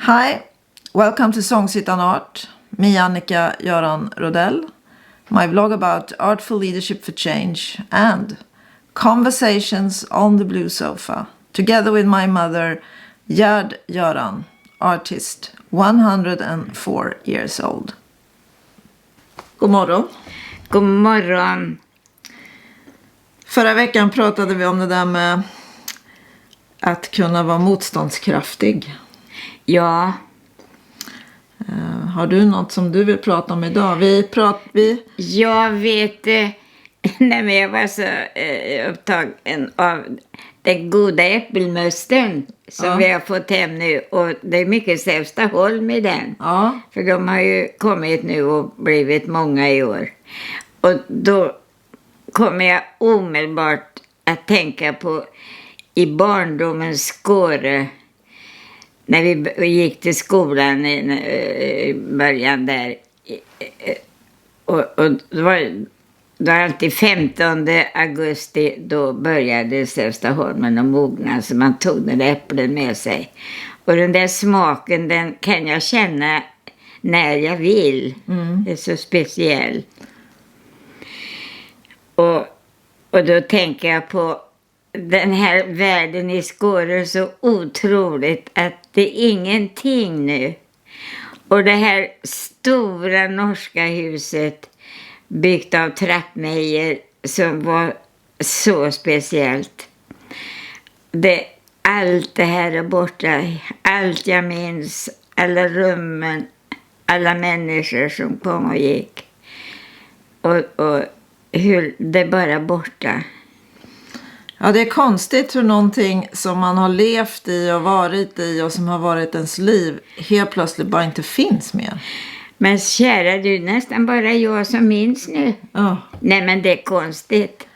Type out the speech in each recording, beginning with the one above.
Hi, welcome to Songs Utan Art. Me, Annika Göran Rodell. My blog about artful leadership for change and conversations on the blue sofa. Together with my mother, Gerd Göran, artist, 104 years old. God morgon. God morgon. Förra veckan pratade vi om det där med att kunna vara motståndskraftig. Ja. Har du något som du vill prata om idag? Jag vet, när jag var så upptagen av den goda äppelmösten som vi har fått hem nu. Och det är mycket Sävstaholm i den. Ja. För de har ju kommit nu och blivit många i år. Och då kommer jag omedelbart att tänka på i barndomens Skåre. När vi gick till skolan i början där. Och det var alltid 15 augusti. Då började Sävstaholmen och mogna. Så man tog den där äpplen med sig. Och den där smaken, den kan jag känna när jag vill. Det är så speciell. Och då tänker jag på den här världen i Skåre, så otroligt att det är ingenting nu. Och det här stora norska huset byggt av Trappmeier som var så speciellt. Allt det här är borta. Allt jag minns. Alla rummen. Alla människor som kom och gick. Och hur det är bara borta. Ja, det är konstigt hur någonting som man har levt i och varit i och som har varit ens liv helt plötsligt bara inte finns mer. Men kära du, nästan bara jag som minns nu. Ja. Nej, men det är konstigt.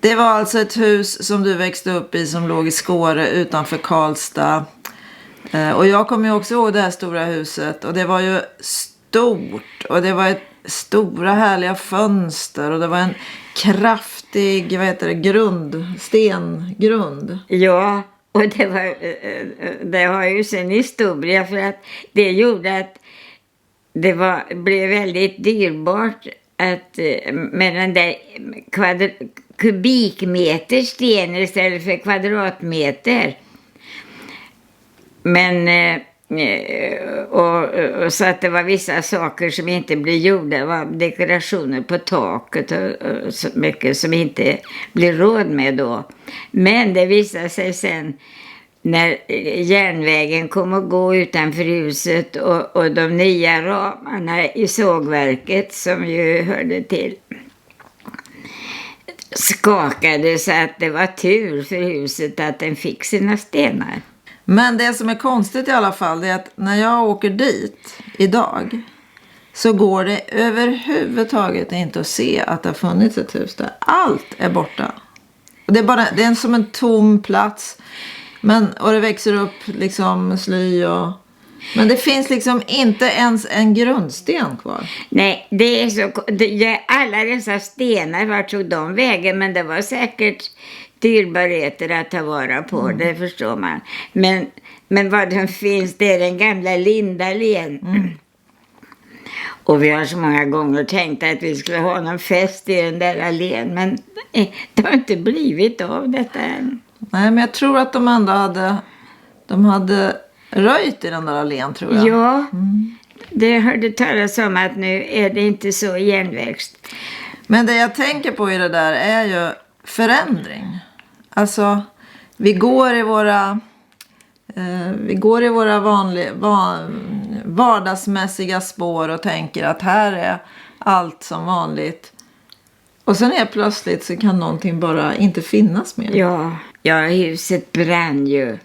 Det var alltså ett hus som du växte upp i som låg i Skåre utanför Karlstad. Och jag kommer ju också ihåg det här stora huset. Och det var ju stort. Och det var ett stora härliga fönster. Och det var en kraftig, stengrund. Ja, och det har ju sin historia, för att det gjorde att det blev väldigt dyrbart att med den där kubikmeter sten istället för kvadratmeter. Men och så att det var vissa saker som inte blev gjorda. Det var dekorationer på taket och så mycket som inte blev råd med då. Men det visade sig sen när järnvägen kom att gå utanför huset och de nya ramarna i sågverket som ju hörde till skakade, så att det var tur för huset att den fick sina stenar. Men det som är konstigt i alla fall är att när jag åker dit idag så går det överhuvudtaget inte att se att det har funnits ett hus där. Allt är borta. Och det är som en tom plats. Och det växer upp liksom sly men det finns liksom inte ens en grundsten kvar. Nej, det är så. Alla dessa stenar, vart tog de vägen? Men det var säkert dyrbarheter att ta vara på, det förstår man. Men vad den finns, det är den gamla Lindalen. Och vi har så många gånger tänkt att vi skulle ha någon fest i den där allén. Men det har inte blivit av detta än. Nej, men jag tror att de ändå hade röjt i den där allén, tror jag. Ja, det hörde talas om att nu är det inte så igenväxt. Men det jag tänker på i det där är ju förändring. Alltså, vi går i våra vardagsmässiga spår och tänker att här är allt som vanligt. Och sen är plötsligt så kan någonting bara inte finnas mer. Ja, huset brann ju.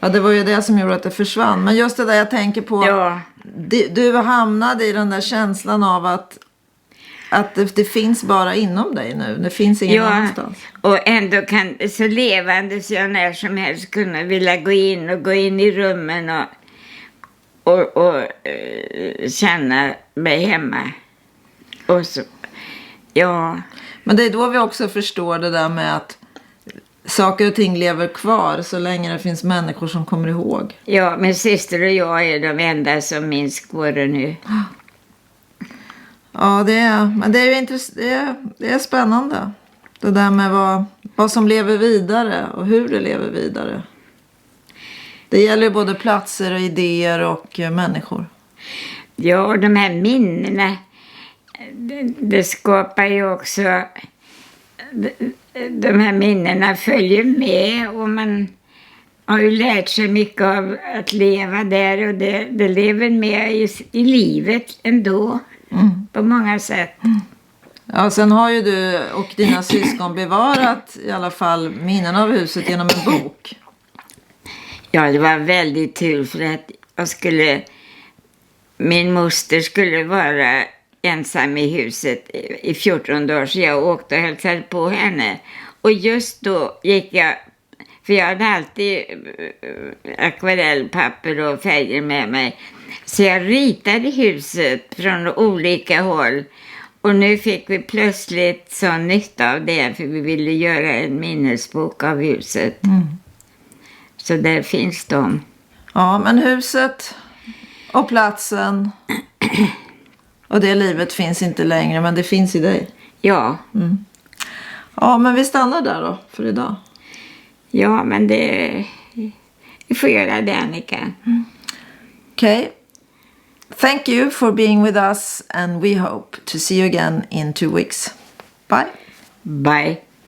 Ja, det var ju det som gjorde att det försvann. Men just det där jag tänker på. Ja. Du hamnade i den där känslan av att det finns bara inom dig nu. Det finns ingen annanstans. Och ändå kan så levande så jag när som helst kunna vilja gå in i rummen och känna mig hemma. Och så, ja. Men det är då vi också förstår det där med att saker och ting lever kvar så länge det finns människor som kommer ihåg. Ja, min syster och jag är de enda som minns Skåre nu. Ja, men det är ju det är spännande. Det där med vad som lever vidare och hur det lever vidare. Det gäller ju både platser och idéer och människor. Ja, de här minnena, det skapar ju också... De här minnena följer med och man har ju lärt sig mycket av att leva där och det lever med i livet ändå på många sätt. Ja, sen har ju du och dina syskon bevarat i alla fall minnen av huset genom en bok. Ja, det var väldigt tur för att min moster skulle vara ensam i huset i 14 dagar så jag åkte och hälsade på henne. Och just då gick jag, för jag hade alltid akvarellpapper och färger med mig. Så jag ritade huset från olika håll. Och nu fick vi plötsligt så nytta av det för vi ville göra en minnesbok av huset. Så där finns de. Ja, men huset och platsen och det livet finns inte längre, men det finns i dig. Ja. Ja, men vi stannar där då för idag. Ja, men vi får göra det, Annika. Okay. Thank you for being with us and we hope to see you again in 2 weeks. Bye. Bye.